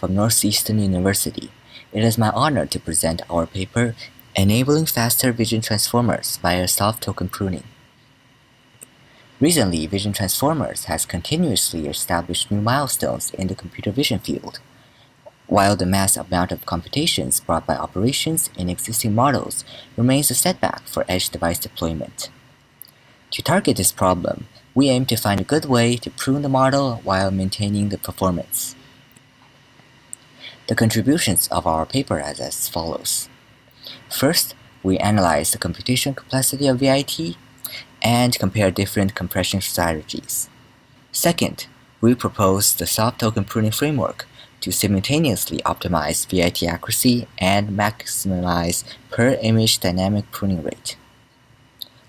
from Northeastern University. It is my honor to present our paper, Enabling Faster Vision Transformers via Soft Token Pruning. Recently, vision transformers has continuously established new milestones in the computer vision field, while the mass amount of computations brought by operations in existing models remains a setback for edge device deployment. To target this problem, we aim to find a good way to prune the model while maintaining the performance. The contributions of our paper are as follows. First, we analyze the computation complexity of VIT and compare different compression strategies. Second, we propose the soft token pruning framework to simultaneously optimize VIT accuracy and maximize per image dynamic pruning rate.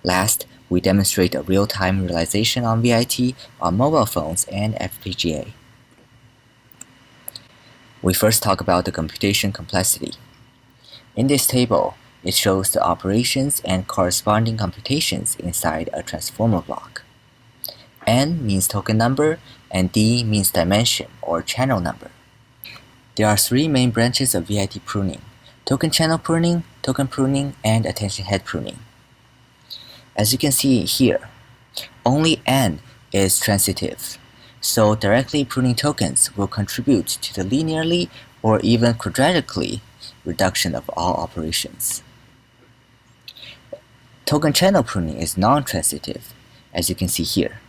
Last, we demonstrate a real-time realization on VIT on mobile phones and FPGA. We first talk about the computation complexity. In this table, it shows the operations and corresponding computations inside a transformer block. N means token number, and D means dimension or channel number. There are three main branches of VIT pruning: token channel pruning, token pruning, and attention head pruning. As you can see here, only N is transitive, so directly pruning tokens will contribute to the linearly or even quadratically reduction of all operations. Token channel pruning is non-transitive, as you can see here.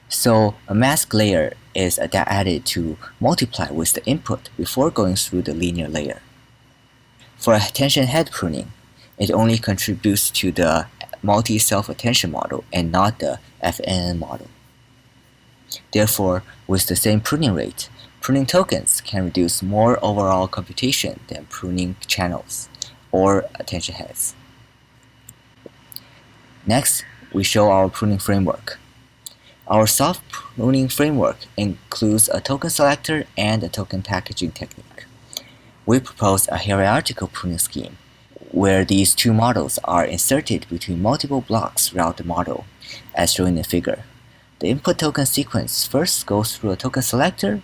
So a mask layer is added to multiply with the input before going through the linear layer. For attention head pruning, it only contributes to the multi-self-attention model and not the FNN model. Therefore, with the same pruning rate, pruning tokens can reduce more overall computation than pruning channels or attention heads. Next, we show our pruning framework. Our soft pruning framework includes a token selector and a token packaging technique. We propose a hierarchical pruning scheme, where these two models are inserted between multiple blocks throughout the model, as shown in the figure. The input token sequence first goes through a token selector,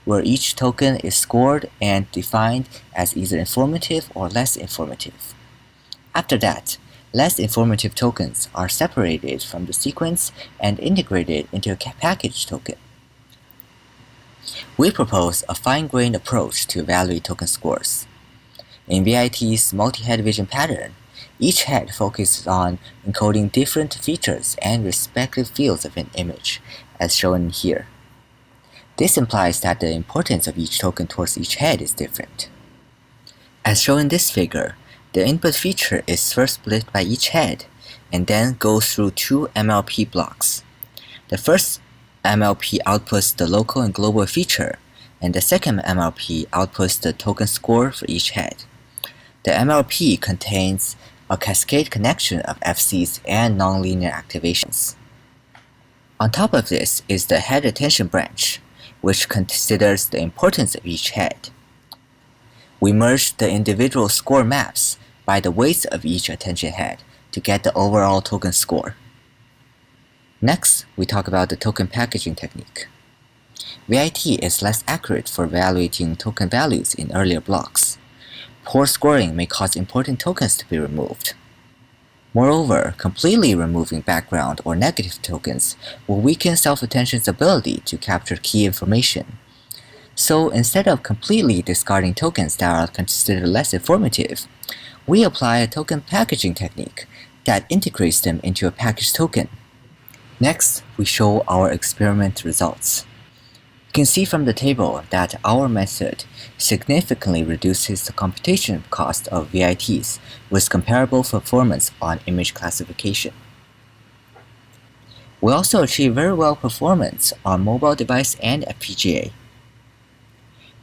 where each token is scored and defined as either informative or less informative. After that, less informative tokens are separated from the sequence and integrated into a package token. We propose a fine-grained approach to evaluate token scores. In VIT's multi-head vision pattern, each head focuses on encoding different features and respective fields of an image, as shown here. This implies that the importance of each token towards each head is different. As shown in this figure, the input feature is first split by each head and then goes through two MLP blocks. The first MLP outputs the local and global feature, and the second MLP outputs the token score for each head. The MLP contains a cascade connection of FCs and nonlinear activations. On top of this is the head attention branch, which considers the importance of each head. We merge the individual score maps by the weights of each attention head to get the overall token score. Next, we talk about the token packaging technique. VIT is less accurate for evaluating token values in earlier blocks. Poor scoring may cause important tokens to be removed. Moreover, completely removing background or negative tokens will weaken self-attention's ability to capture key information. So instead of completely discarding tokens that are considered less informative, we apply a token packaging technique that integrates them into a packaged token. Next, we show our experiment results. You can see from the table that our method significantly reduces the computation cost of VITs with comparable performance on image classification. We also achieve very well performance on mobile device and FPGA.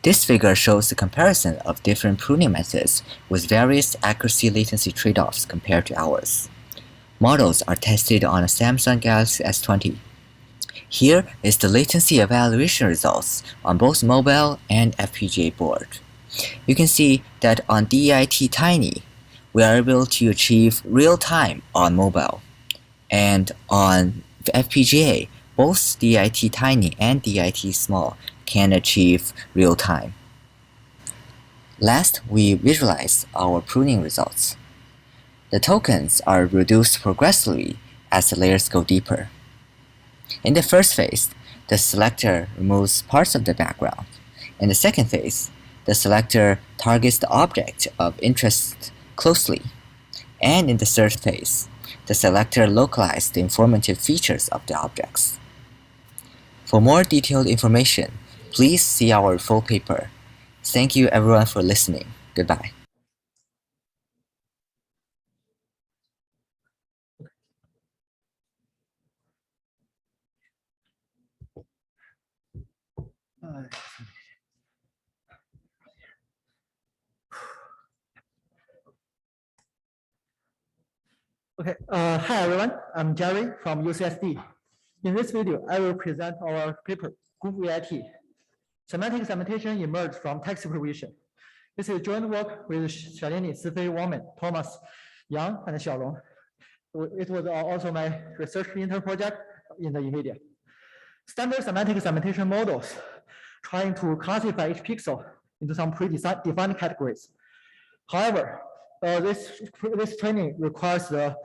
This figure shows the comparison of different pruning methods with various accuracy latency trade-offs compared to ours. Models are tested on a Samsung Galaxy S20. Here is the latency evaluation results on both mobile and FPGA board. You can see that on DIT Tiny, we are able to achieve real time on mobile, and on FPGA, both DIT Tiny and DIT Small can achieve real time. Last, we visualize our pruning results. The tokens are reduced progressively as the layers go deeper. In the first phase, the selector removes parts of the background. In the second phase, the selector targets the object of interest closely. And in the third phase, the selector localizes the informative features of the objects. For more detailed information, please see our full paper. Thank you everyone for listening. Goodbye. Okay, hi everyone, I'm Jerry from UCSD. In this video, I will present our paper, Group VIT. Semantic segmentation emerged from text supervision. This is joint work with Xiaolini, Sifei, Wangmen, Thomas, Yang, and Xiaolong. It was also my research intern project in the NVIDIA. Standard semantic segmentation models trying to classify each pixel into some predefined categories. However, this training requires the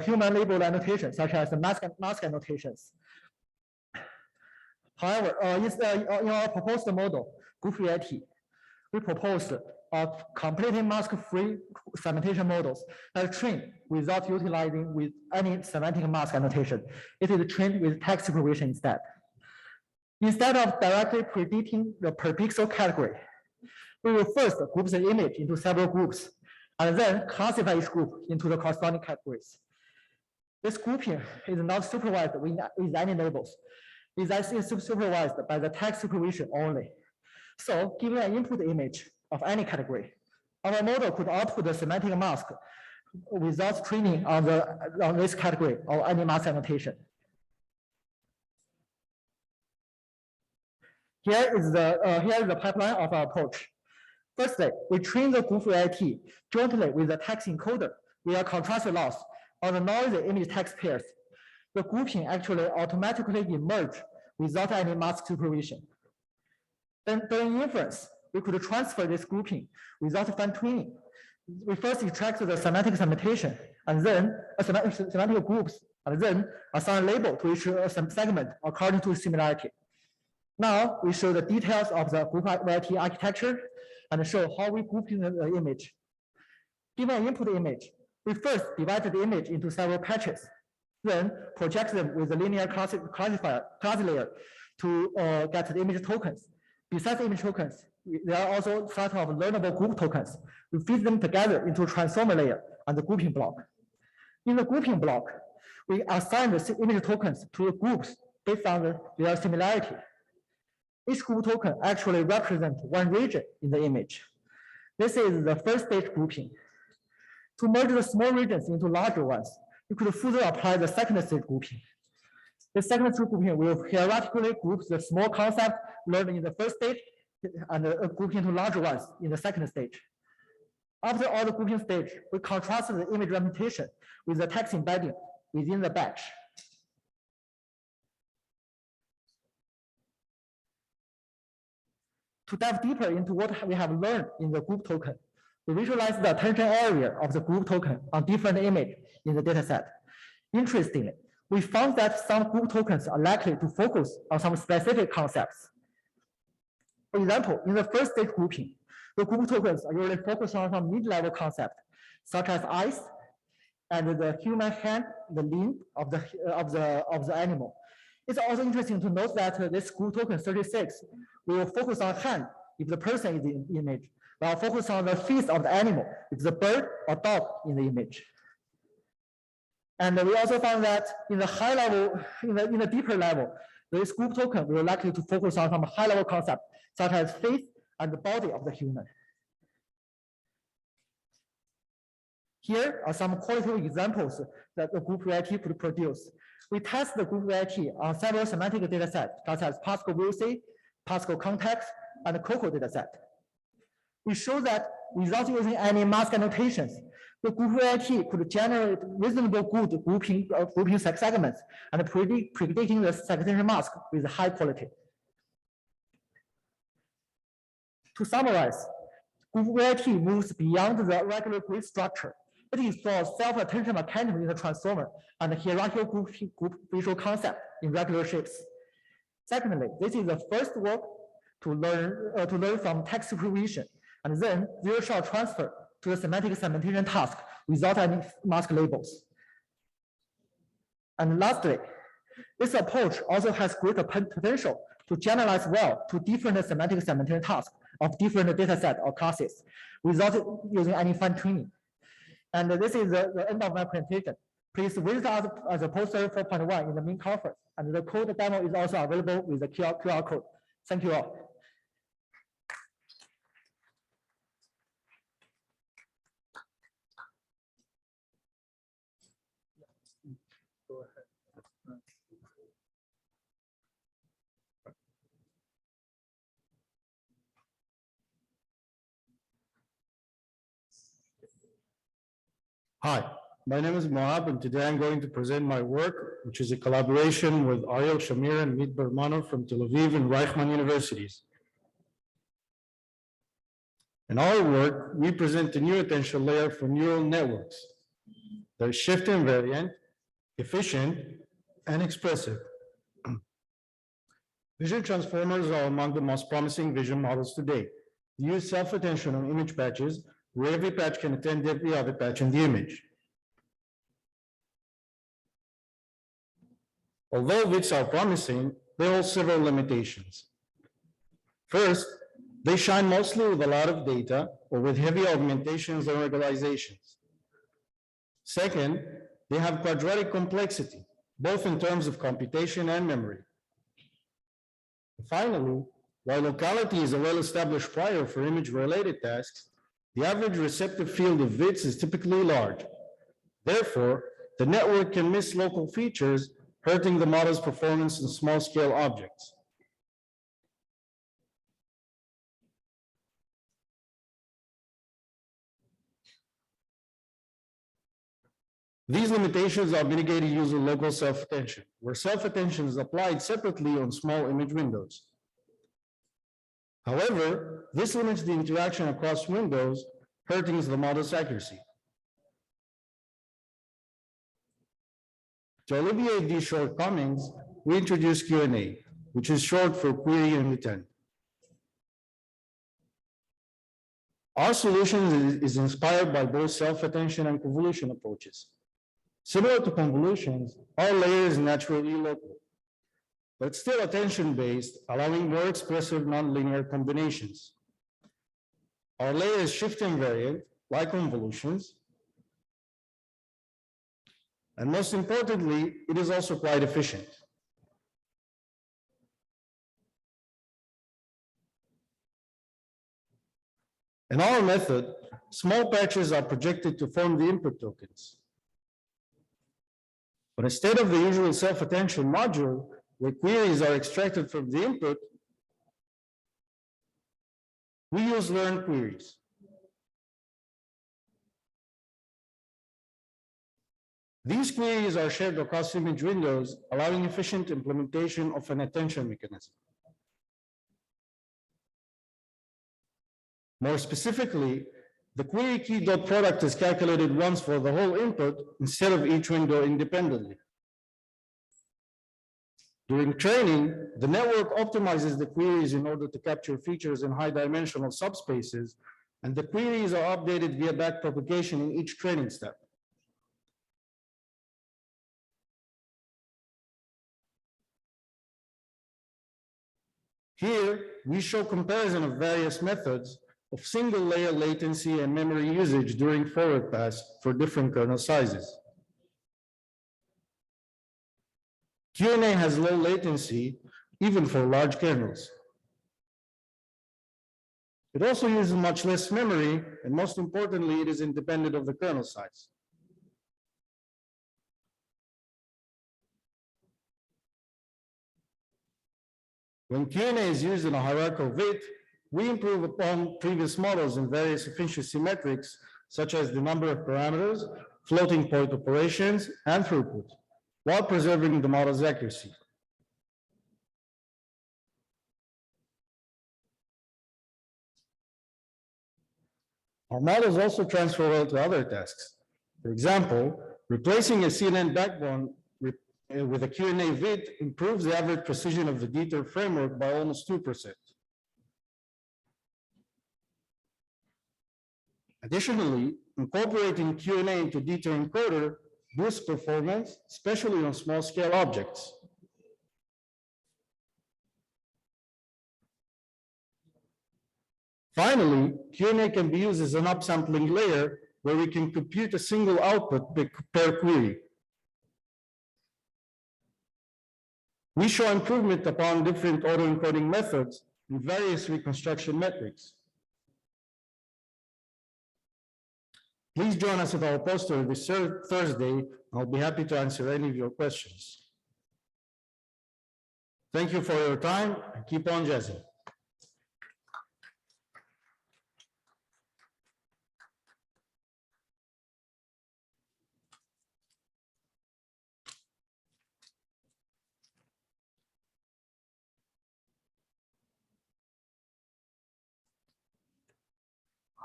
human labeled annotation, such as the mask annotations. However, in our proposed model, Group VIT, we proposed completely mask-free segmentation models that are trained without utilizing with any semantic mask annotation. It is trained with text supervision instead. Instead of directly predicting the per pixel category, we will first group the image into several groups and then classify each group into the corresponding categories. This grouping is not supervised with any labels. It is supervised by the text supervision only. So given an input image of any category, our model could output the semantic mask without training on this category or any mask annotation. Here is the pipeline of our approach. Firstly, we train the Group VIT jointly with the text encoder via contrast loss on the noisy image text pairs. The grouping actually automatically emerge without any mask supervision. Then during inference, we could transfer this grouping without fine tuning. We first extract the semantic segmentation and then semantic groups, and then assign a label to each segment according to similarity. Now we show the details of the Group VIT architecture and show how we group in the image. Given an input image, we first divide the image into several patches, then project them with a linear class layer to get the image tokens. Besides image tokens, there are also a set of learnable group tokens. We feed them together into a transformer layer and the grouping block. In the grouping block, we assign the image tokens to the groups based on their similarity. Each group token actually represents one region in the image. This is the first stage grouping. To merge the small regions into larger ones, you could further apply the second stage grouping. The second stage grouping will hierarchically group the small concept learned in the first stage and group into larger ones in the second stage. After all the grouping stage, we contrast the image representation with the text embedding within the batch. To dive deeper into what we have learned in the group token, we visualize the attention area of the group token on different images in the dataset. Interestingly, we found that some group tokens are likely to focus on some specific concepts. For example, in the first stage grouping, the group tokens are usually focused on some mid-level concepts, such as eyes and the human hand, the limb of the animal. It's also interesting to note that this group token 36 will focus on hand if the person is in the image, while focus on the feet of the animal if the bird or dog in the image. And we also found that in the high level, in the deeper level, this group token will likely to focus on some high level concepts such as face and the body of the human. Here are some qualitative examples that the group VIT could produce. We test the group VIT on several semantic datasets, such as Pascal VOC, Pascal context, and the COCO dataset. We show that without using any mask annotations, the group VIT could generate reasonable good grouping segments and predicting the segmentation mask with high quality. To summarize, GoofVIT moves beyond the regular grid structure. It installs self-attention mechanism in the transformer and hierarchical group visual concept in regular shapes. Secondly, this is the first work to learn from text supervision and then zero-shot transfer to the semantic segmentation task without any mask labels. And lastly, this approach also has great potential to generalize well to different semantic segmentation tasks of different data set or classes without using any fine tuning. And this is the end of my presentation. Please visit us as a poster 4.1 in the main conference. And the code demo is also available with the QR code. Thank you all. Hi, my name is Moab, and today I'm going to present my work, which is a collaboration with Ariel Shamir and Meet Bermanov from Tel Aviv and Reichman universities. In our work, we present a new attention layer for neural networks. They're shift invariant, efficient, and expressive. Vision transformers are among the most promising vision models today. They use self-attention on image patches, where every patch can attend every other patch in the image. Although VITs are promising, they hold several limitations. First, they shine mostly with a lot of data or with heavy augmentations and regularizations. Second, they have quadratic complexity, both in terms of computation and memory. Finally, while locality is a well-established prior for image-related tasks, the average receptive field of VITs is typically large. Therefore, the network can miss local features, hurting the model's performance in small-scale objects. These limitations are mitigated using local self-attention, where self-attention is applied separately on small image windows. However, this limits the interaction across windows, hurting the model's accuracy. To alleviate these shortcomings, we introduce Q&A, which is short for query and intent. Our solution is inspired by both self-attention and convolution approaches. Similar to convolutions, our layer is naturally local, but still attention-based, allowing more expressive nonlinear combinations. Our layer is shift invariant, like convolutions, and most importantly, it is also quite efficient. In our method, small patches are projected to form the input tokens. But instead of the usual self-attention module, where queries are extracted from the input, we use learned queries. These queries are shared across image windows, allowing efficient implementation of an attention mechanism. More specifically, the query key dot product is calculated once for the whole input instead of each window independently. During training, the network optimizes the queries in order to capture features in high-dimensional subspaces, and the queries are updated via backpropagation in each training step. Here, we show comparison of various methods of single-layer latency and memory usage during forward pass for different kernel sizes. Q&A has low latency, even for large kernels. It also uses much less memory, and most importantly, it is independent of the kernel size. When Q&A is used in a hierarchical VIT, we improve upon previous models in various efficiency metrics, such as the number of parameters, floating point operations, and throughput, while preserving the model's accuracy. Our models also transfer well to other tasks. For example, replacing a CNN backbone with a Q&A vid improves the average precision of the detour framework by almost 2%. Additionally, incorporating Q&A into detour encoder boosts performance, especially on small-scale objects. Finally, Q&A can be used as an upsampling layer where we can compute a single output per query. We show improvement upon different autoencoding methods in various reconstruction metrics. Please join us at our poster this Thursday. I'll be happy to answer any of your questions. Thank you for your time and keep on jazzing.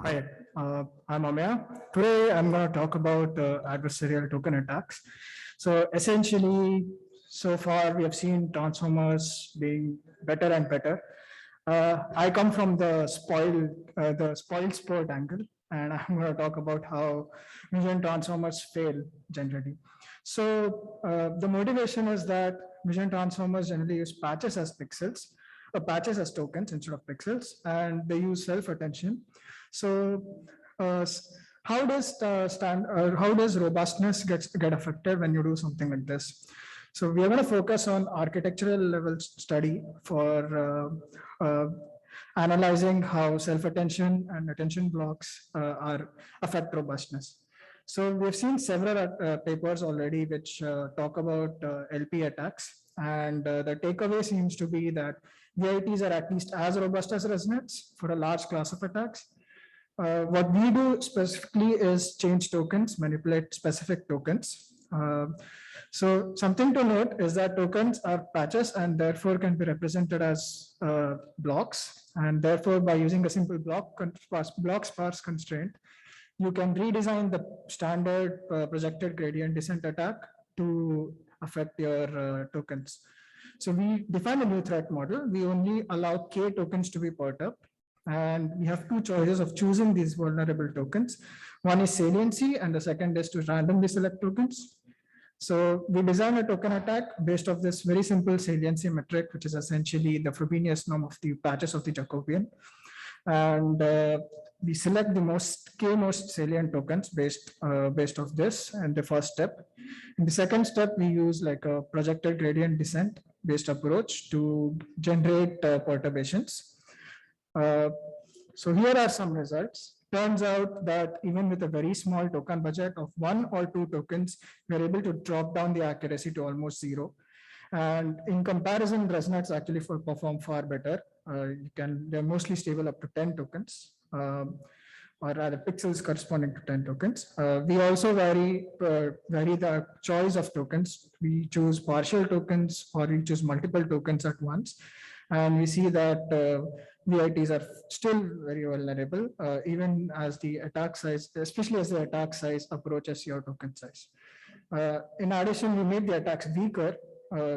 Hi, I'm Amaya. Today, I'm going to talk about adversarial token attacks. So essentially, so far, we have seen transformers being better and better. I come from the spoiled sport angle, and I'm going to talk about how vision transformers fail generally. So the motivation is that vision transformers generally use patches as pixels, patches as tokens instead of pixels, and they use self-attention. So how does robustness get affected when you do something like this? So we are going to focus on architectural level study for analyzing how self-attention and attention blocks affect robustness. So we've seen several papers already which talk about LP attacks, and the takeaway seems to be that VITs are at least as robust as ResNets for a large class of attacks. What we do specifically is change tokens, manipulate specific tokens. So something to note is that tokens are patches and therefore can be represented as blocks. And therefore, by using a simple block sparse constraint, you can redesign the standard projected gradient descent attack to affect your tokens. So we define a new threat model. We only allow K tokens to be perturbed. And we have two choices of choosing these vulnerable tokens. One is saliency, and the second is to randomly select tokens. So we design a token attack based off this very simple saliency metric, which is essentially the Frobenius norm of the patches of the Jacobian. And we select the most salient tokens based off this and the first step. In the second step, we use like a projected gradient descent based approach to generate perturbations. So here are some results. Turns out that even with a very small token budget of 1 or 2 tokens, we're able to drop down the accuracy to almost 0. And in comparison, ResNets actually perform far better. They're mostly stable up to 10 tokens, or rather pixels corresponding to 10 tokens. We also vary the choice of tokens. We choose partial tokens or we choose multiple tokens at once. And we see that VITs are still very vulnerable, even as the attack size, especially as the attack size approaches your token size. In addition, we make the attacks weaker.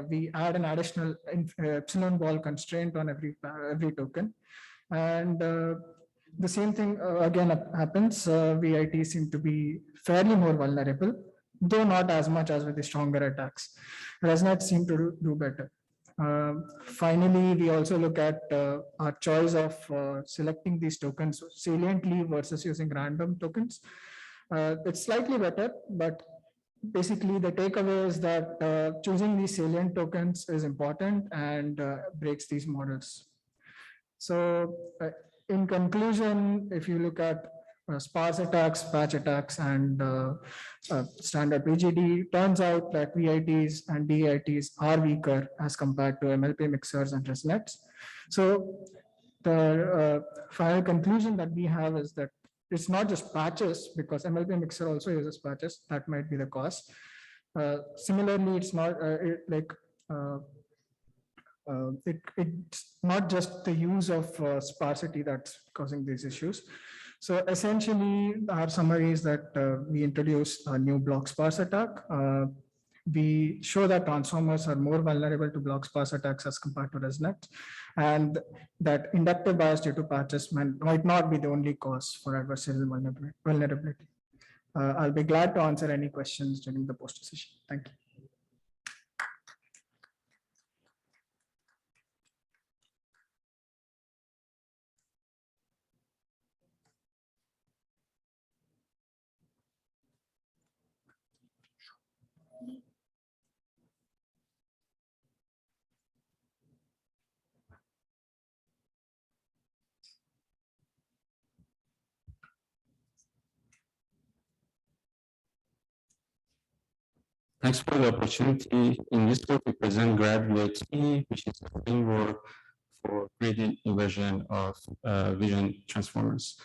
We add an additional epsilon ball constraint on every token. And the same thing again happens. VITs seem to be fairly more vulnerable, though not as much as with the stronger attacks. ResNets seem to do better. Finally, we also look at our choice of selecting these tokens saliently versus using random tokens. It's slightly better, but basically the takeaway is that choosing these salient tokens is important and breaks these models. So in conclusion, if you look at sparse attacks, patch attacks, and standard PGD, turns out that VITs and DITs are weaker as compared to MLP mixers and ResNets. So the final conclusion that we have is that it's not just patches, because MLP mixer also uses patches. That might be the cause. Similarly, it's not it's not just the use of sparsity that's causing these issues. So essentially, our summary is that we introduce a new block sparse attack. We show that transformers are more vulnerable to block sparse attacks as compared to ResNet, and that inductive bias due to patches might not be the only cause for adversarial vulnerability. I'll be glad to answer any questions during the poster session. Thank you. Thanks for the opportunity. In this talk, we present GradVIT, which is a framework for gradient inversion of vision transformers.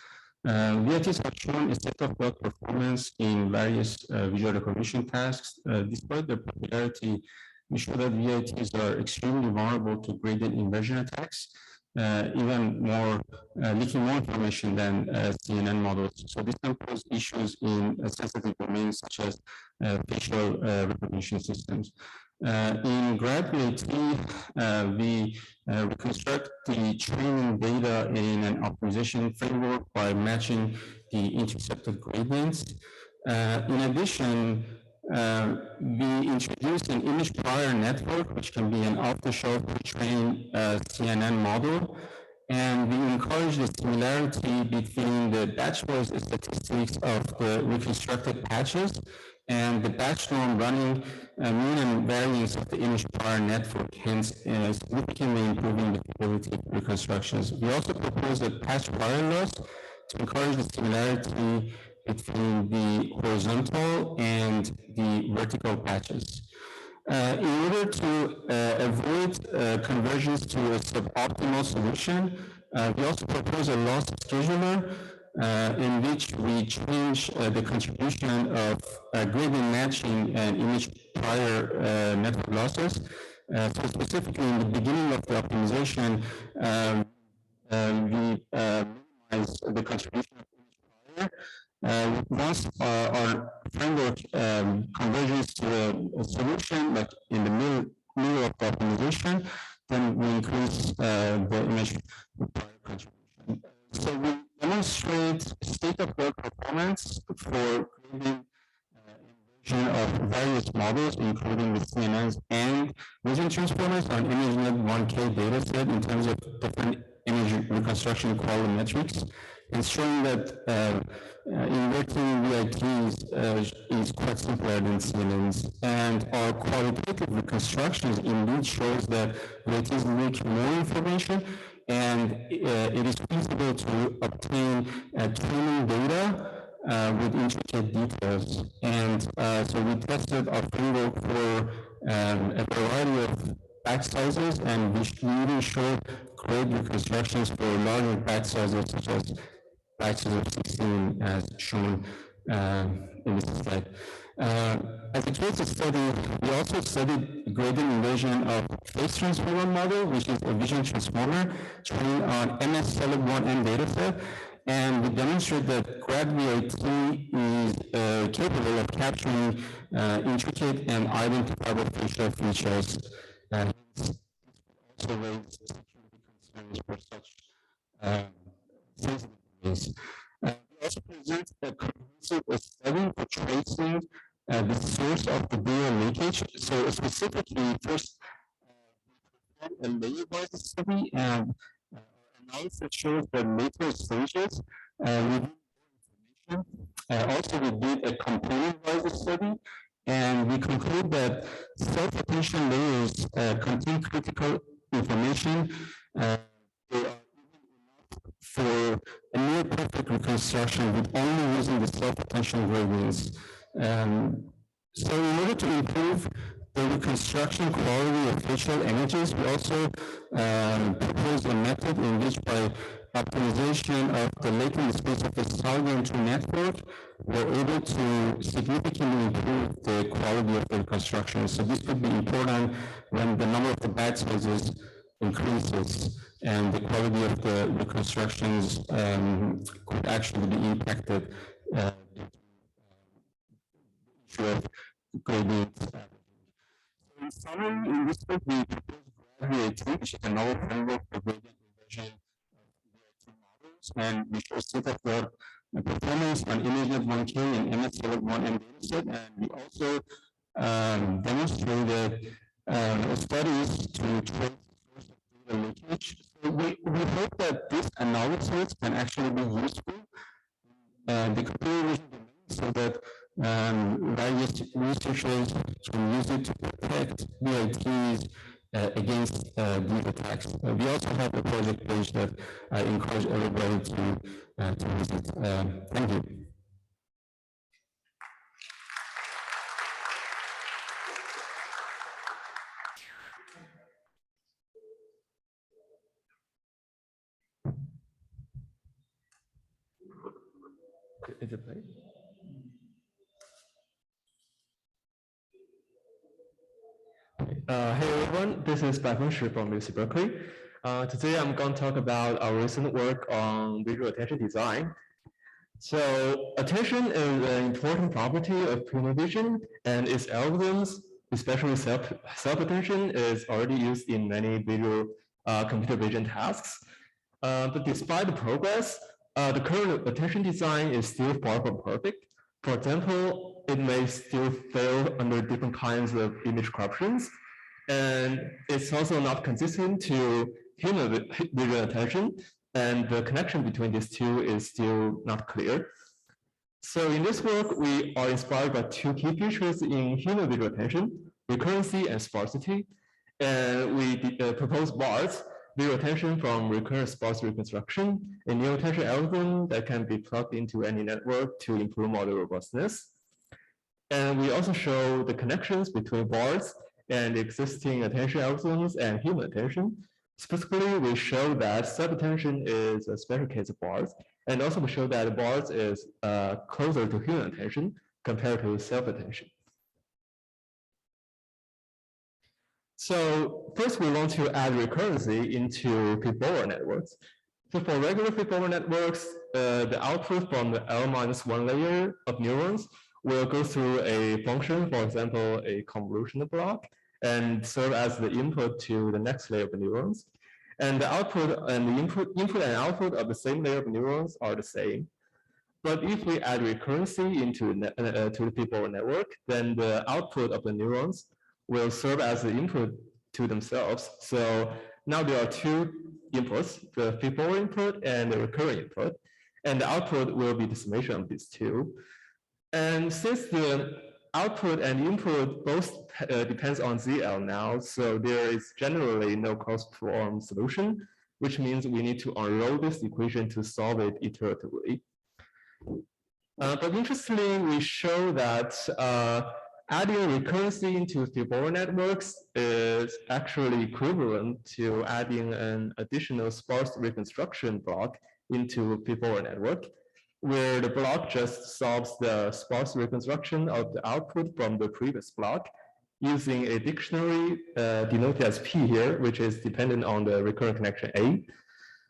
VITs have shown a set of block performance in various visual recognition tasks. Despite their popularity, we show that VITs are extremely vulnerable to gradient inversion attacks, even more leaking more information than CNN models. So this can pose issues in sensitive domains such as facial recognition systems. In GradVIT, we reconstruct the training data in an optimization framework by matching the intercepted gradients. In addition, we introduced an image prior network, which can be an off-the-shelf pre-trained CNN model, and we encourage the similarity between the batch-wise statistics of the reconstructed patches and the batch norm running mean and variance of the image prior network, hence significantly improving the fidelity of reconstructions. We also propose a patch prior loss to encourage the similarity between the horizontal and the vertical patches. In order to avoid conversions to a suboptimal solution, we also propose a loss scheduler in which we change the contribution of gradient matching and image prior network losses. So specifically in the beginning of the optimization, we minimize the contribution of image prior. Once our framework converges to a solution, like in the middle of the optimization, then we increase the image prior contribution. So we demonstrate state-of-the-art performance for gradient inversion of various models, including the CNNs and vision transformers on ImageNet 1K dataset in terms of different image reconstruction quality metrics, and showing that inverting VITs is quite simpler than CNNs. And our qualitative reconstructions indeed shows that VITs leak more information, and it is feasible to obtain training data with intricate details. And so we tested our framework for a variety of batch sizes, and we really showed great reconstructions for larger batch sizes, such as batches of 16, as shown in this slide. As a case study, we also studied gradient inversion of face transformer model, which is a vision transformer trained on MS-CELEB1N dataset, and we demonstrate that GradVIT is capable of capturing intricate and identifiable facial features. Also raise security concerns for such sensitive domains. We also present a comprehensive study for tracing the source of the data leakage. So specifically, first, a layer-wise study and analysis shows the later stages with information. Also, we did a component-wise study, and we conclude that self-attention layers contain critical information. They are for a near perfect reconstruction with only using the self-attention gradients. So in order to improve the reconstruction quality of facial images, we also propose a method in which by optimization of the latent space of the Solvent network, we're able to significantly improve the quality of the reconstruction. So this could be important when the number of the batch sizes increases, and the quality of the reconstructions could actually be impacted due to gradient averaging. So in summary, in this book, we propose GradVAT, which is a novel framework for gradient inversion of VIT models, and we show state of the performance on ImageNet 1K and MSL1M dataset, and we also demonstrated studies to trace source of data leakage. So we hope that this analysis can actually be useful in the computer vision domain so that various researchers can use it to protect VITs against these attacks. We also have a project page that I encourage everybody to visit. Thank you. Is it played? Hey everyone, this is Baifeng Shi from UC Berkeley. Today I'm going to talk about our recent work on visual attention design. So attention is an important property of human vision, and its algorithms, especially self-attention, is already used in many visual computer vision tasks. But despite the progress, the current attention design is still far from perfect. For example, it may still fail under different kinds of image corruptions, and it's also not consistent to human visual attention, and the connection between these two is still not clear. So in this work, we are inspired by two key features in human visual attention, recurrency and sparsity, and we propose BARS, visual attention from recurrent sparse reconstruction, a new attention algorithm that can be plugged into any network to improve model robustness. And we also show the connections between BARS and existing attention algorithms and human attention. Specifically, we show that self-attention is a special case of BARS, and also we show that BARS is closer to human attention compared to self-attention. So first, we want to add recurrency into feed-forward networks. So for regular feed-forward networks, the output from the L-1 layer of neurons will go through a function, for example, a convolutional block, and serve as the input to the next layer of neurons. And the output and the input and output of the same layer of neurons are the same. But if we add recurrency into to the feed-forward network, then the output of the neurons will serve as the input to themselves. So now there are two inputs, the feed-forward input and the recurrent input, and the output will be the summation of these two. And since the output and input both depends on ZL now, so there is generally no closed form solution, which means we need to unroll this equation to solve it iteratively. But interestingly, we show that adding recurrency into feed-forward networks is actually equivalent to adding an additional sparse reconstruction block into feed-forward network, where the block just solves the sparse reconstruction of the output from the previous block using a dictionary denoted as P here, which is dependent on the recurrent connection A.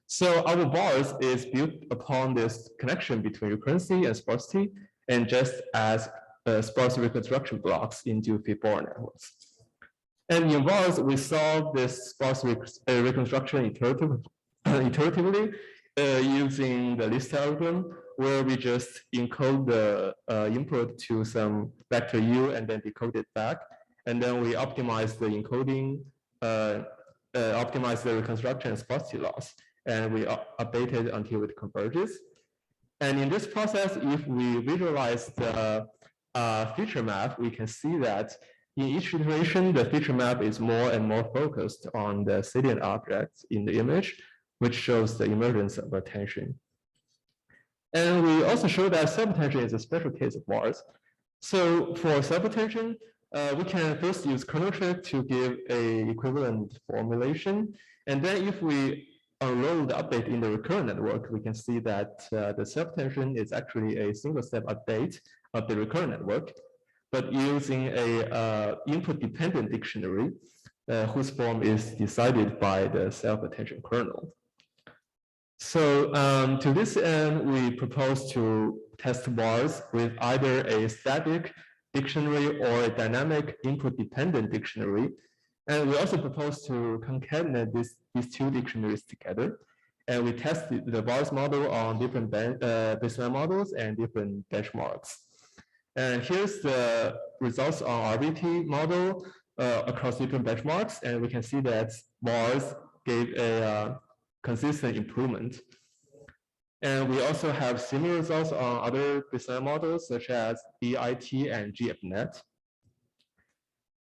So our BARS is built upon this connection between recurrency and sparsity, and just as sparse reconstruction blocks into feed-forward networks. And in BARS, we solve this sparse reconstruction iteratively using the list algorithm, where we just encode the input to some vector U and then decode it back. And then we optimize the encoding, optimize the reconstruction and sparsity loss. And we update it until it converges. And in this process, if we visualize the feature map, we can see that in each iteration, the feature map is more and more focused on the salient objects in the image, which shows the emergence of attention. And we also show that self-attention is a special case of BARS. So for self-attention, we can first use kernel check to give a equivalent formulation. And then if we unroll the update in the recurrent network, we can see that the self-attention is actually a single-step update of the recurrent network, but using a input-dependent dictionary, whose form is decided by the self-attention kernel. So to this end, we propose to test bars with either a static dictionary or a dynamic input-dependent dictionary. And we also propose to concatenate these two dictionaries together. And we tested the bars model on different baseline models and different benchmarks. And here's the results on RBT model across different benchmarks. And we can see that bars gave a consistent improvement. And we also have similar results on other baseline models such as EIT and GFNet.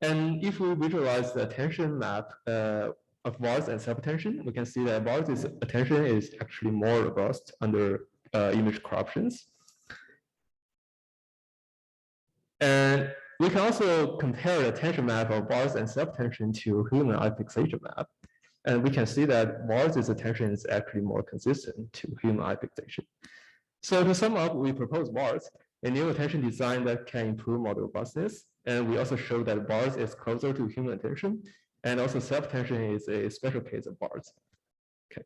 And if we visualize the attention map of bars and self-attention, we can see that bars' attention is actually more robust under image corruptions. And we can also compare the attention map of bars and self-attention to human eye fixation map. And we can see that bars' attention is actually more consistent to human eye fixation. So to sum up, we propose bars, a new attention design that can improve model robustness. And we also show that bars is closer to human attention. And also self-attention is a special case of bars. Okay,